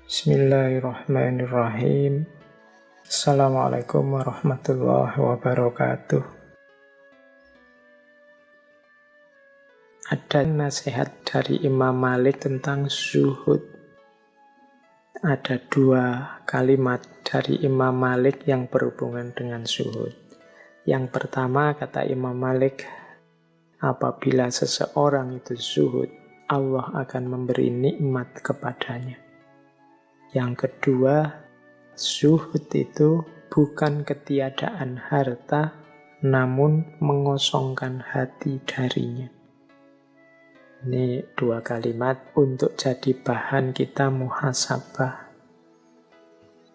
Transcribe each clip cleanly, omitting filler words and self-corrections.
Bismillahirrahmanirrahim. Assalamualaikum warahmatullahi wabarakatuh. Ada nasihat dari Imam Malik tentang zuhud. Ada dua kalimat dari Imam Malik yang berhubungan dengan zuhud. Yang pertama, kata Imam Malik, apabila seseorang itu zuhud, Allah akan memberi nikmat kepadanya. Yang kedua, zuhud itu bukan ketiadaan harta, namun mengosongkan hati darinya. Ini dua kalimat untuk jadi bahan kita muhasabah.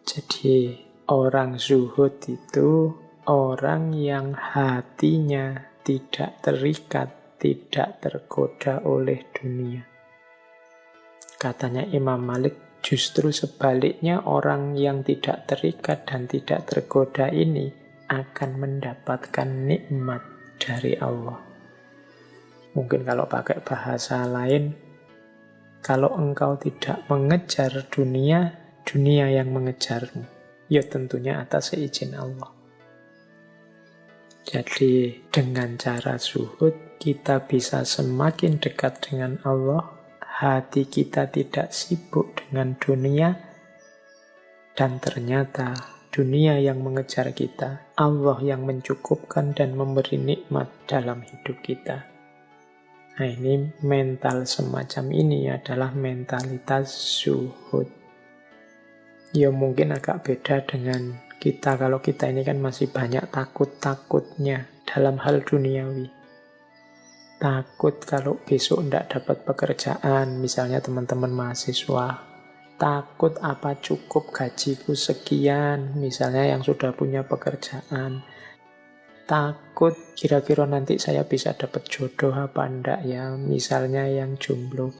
Jadi orang zuhud itu orang yang hatinya tidak terikat, tidak tergoda oleh dunia. Katanya Imam Malik, justru sebaliknya orang yang tidak terikat dan tidak tergoda ini akan mendapatkan nikmat dari Allah. Mungkin kalau pakai bahasa lain, kalau engkau tidak mengejar dunia, dunia yang mengejarmu. Ya tentunya atas izin Allah. Jadi dengan cara zuhud, kita bisa semakin dekat dengan Allah. Hati kita tidak sibuk dengan dunia, dan ternyata dunia yang mengejar kita, Allah yang mencukupkan dan memberi nikmat dalam hidup kita. Nah, ini mental semacam ini adalah mentalitas zuhud. Ya mungkin agak beda dengan kita, kalau kita ini kan masih banyak takut-takutnya dalam hal duniawi. Takut kalau besok tidak dapat pekerjaan, misalnya teman-teman mahasiswa. Takut apa cukup gajiku sekian, misalnya yang sudah punya pekerjaan. Takut kira-kira nanti saya bisa dapat jodoh apa enggak ya, misalnya yang jomblo.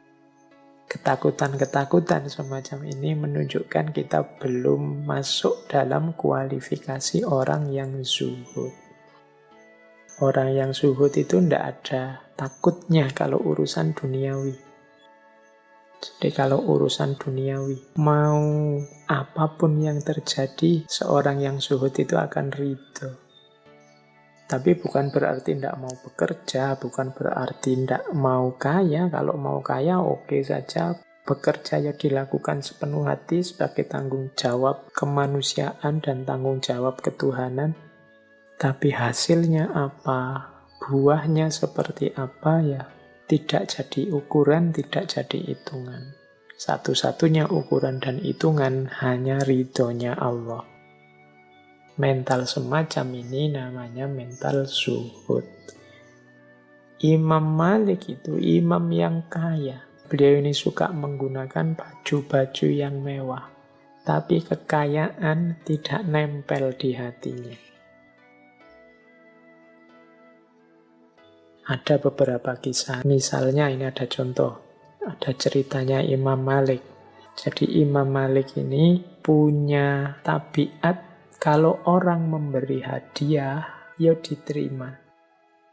Ketakutan-ketakutan semacam ini menunjukkan kita belum masuk dalam kualifikasi orang yang zuhud. Orang yang zuhud itu tidak ada takutnya kalau urusan duniawi. Jadi kalau urusan duniawi, mau apapun yang terjadi, seorang yang zuhud itu akan ridho. Tapi bukan berarti tidak mau bekerja, bukan berarti tidak mau kaya. Kalau mau kaya, oke saja. Bekerja ya dilakukan sepenuh hati sebagai tanggung jawab kemanusiaan dan tanggung jawab ketuhanan. Tapi hasilnya apa, buahnya seperti apa ya, tidak jadi ukuran, tidak jadi hitungan. Satu-satunya ukuran dan hitungan hanya ridhonya Allah. Mental semacam ini namanya mental zuhud. Imam Malik itu imam yang kaya. Beliau ini suka menggunakan baju-baju yang mewah. Tapi kekayaan tidak nempel di hatinya. Ada beberapa kisah, misalnya ini ada contoh, ada ceritanya Imam Malik. Jadi Imam Malik ini punya tabiat kalau orang memberi hadiah, ya diterima.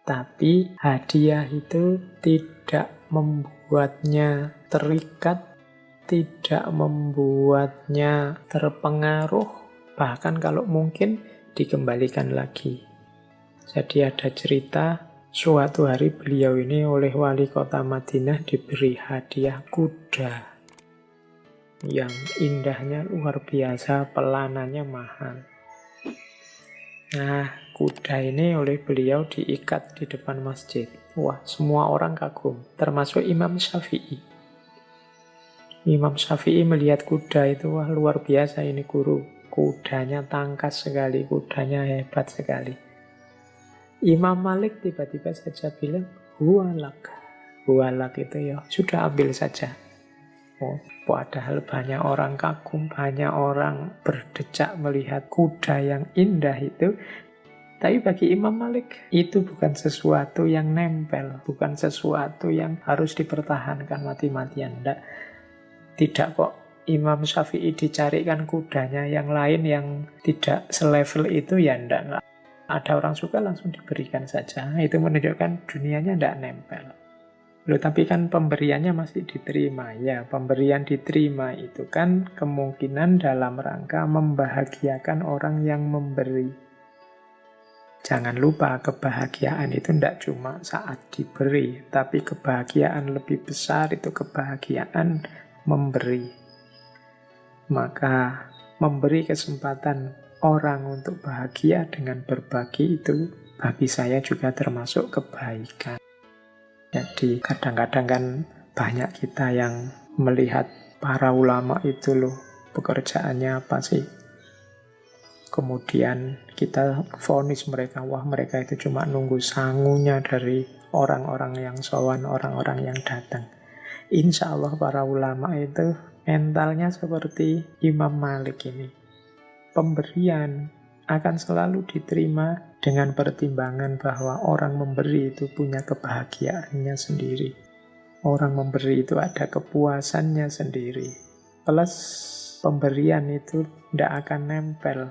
Tapi hadiah itu tidak membuatnya terikat, tidak membuatnya terpengaruh, bahkan kalau mungkin dikembalikan lagi. Jadi ada cerita, suatu hari beliau ini oleh wali kota Madinah diberi hadiah kuda yang indahnya luar biasa, pelanannya mahal. Nah, kuda ini oleh beliau diikat di depan masjid. Wah, semua orang kagum, termasuk Imam Syafi'i. Imam Syafi'i melihat kuda itu, wah luar biasa ini guru. Kudanya tangkas sekali, kudanya hebat sekali. Imam Malik tiba-tiba saja bilang, huwalak. Huwalak itu ya, sudah ambil saja. Oh, padahal banyak orang kagum, banyak orang berdecak melihat kuda yang indah itu. Tapi bagi Imam Malik, itu bukan sesuatu yang nempel, bukan sesuatu yang harus dipertahankan mati-matian. Tidak kok. Imam Syafi'i dicarikan kudanya yang lain yang tidak selevel itu, ya enggak. Ada orang suka langsung diberikan saja. Itu menunjukkan dunianya tidak nempel. Loh, tapi kan pemberiannya masih diterima. Ya, pemberian diterima itu kan kemungkinan dalam rangka membahagiakan orang yang memberi. Jangan lupa, kebahagiaan itu tidak cuma saat diberi, tapi kebahagiaan lebih besar itu kebahagiaan memberi. Maka memberi kesempatan orang untuk bahagia dengan berbagi itu bagi saya juga termasuk kebaikan. Jadi kadang-kadang kan banyak kita yang melihat para ulama itu loh, pekerjaannya apa sih? Kemudian kita vonis mereka, wah mereka itu cuma nunggu sangunya dari orang-orang yang sowan, orang-orang yang datang. Insya Allah para ulama itu mentalnya seperti Imam Malik ini. Pemberian akan selalu diterima dengan pertimbangan bahwa orang memberi itu punya kebahagiaannya sendiri. Orang memberi itu ada kepuasannya sendiri. Plus pemberian itu tidak akan nempel,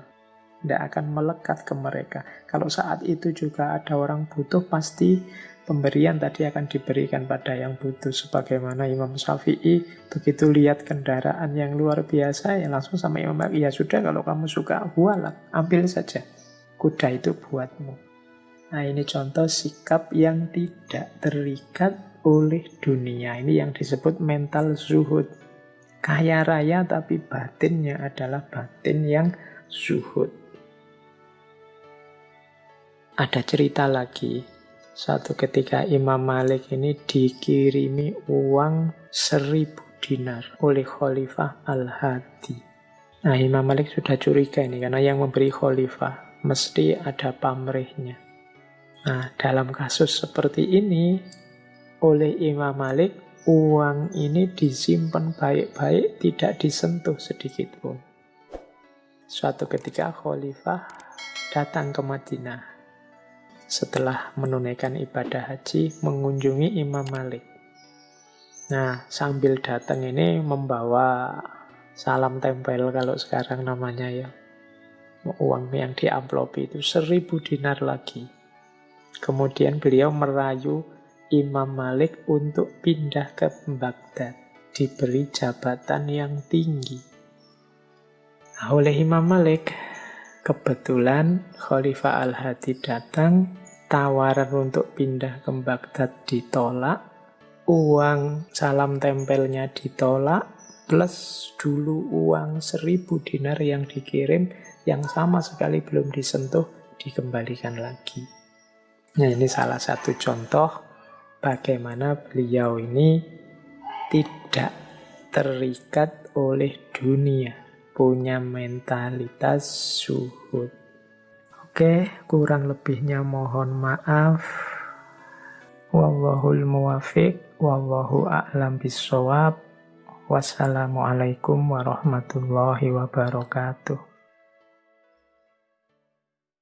tidak akan melekat ke mereka. Kalau saat itu juga ada orang butuh, pasti pemberian tadi akan diberikan pada yang butuh. Sebagaimana Imam Syafi'i begitu lihat kendaraan yang luar biasa, ya langsung sama Imam Malik, ya sudah kalau kamu suka, hualah, ambil saja. Kuda itu buatmu. Nah, ini contoh sikap yang tidak terikat oleh dunia. Ini yang disebut mental zuhud. Kaya raya tapi batinnya adalah batin yang zuhud. Ada cerita lagi. Suatu ketika Imam Malik ini dikirimi uang 1000 dinar oleh Khalifah Al-Hadi. Nah, Imam Malik sudah curiga ini, karena yang memberi Khalifah mesti ada pamrihnya. Nah, dalam kasus seperti ini, oleh Imam Malik, uang ini disimpan baik-baik, tidak disentuh sedikit pun. Suatu ketika Khalifah datang ke Madinah. Setelah menunaikan ibadah haji, mengunjungi Imam Malik. Nah, sambil datang ini membawa salam tempel kalau sekarang namanya ya. Uang yang diamplopi itu 1000 dinar lagi. Kemudian beliau merayu Imam Malik untuk pindah ke Baghdad, diberi jabatan yang tinggi. Nah, oleh Imam Malik, kebetulan Khalifah Al-Hadi datang, tawaran untuk pindah ke Baghdad ditolak, uang salam tempelnya ditolak, plus dulu uang 1000 dinar yang dikirim, yang sama sekali belum disentuh, dikembalikan lagi. Nah, ini salah satu contoh bagaimana beliau ini tidak terikat oleh dunia, punya mentalitas zuhud. Oke, kurang lebihnya mohon maaf. Wallahul muwafiq, wallahu a'lam bissawab. Wassalamualaikum warahmatullahi wabarakatuh.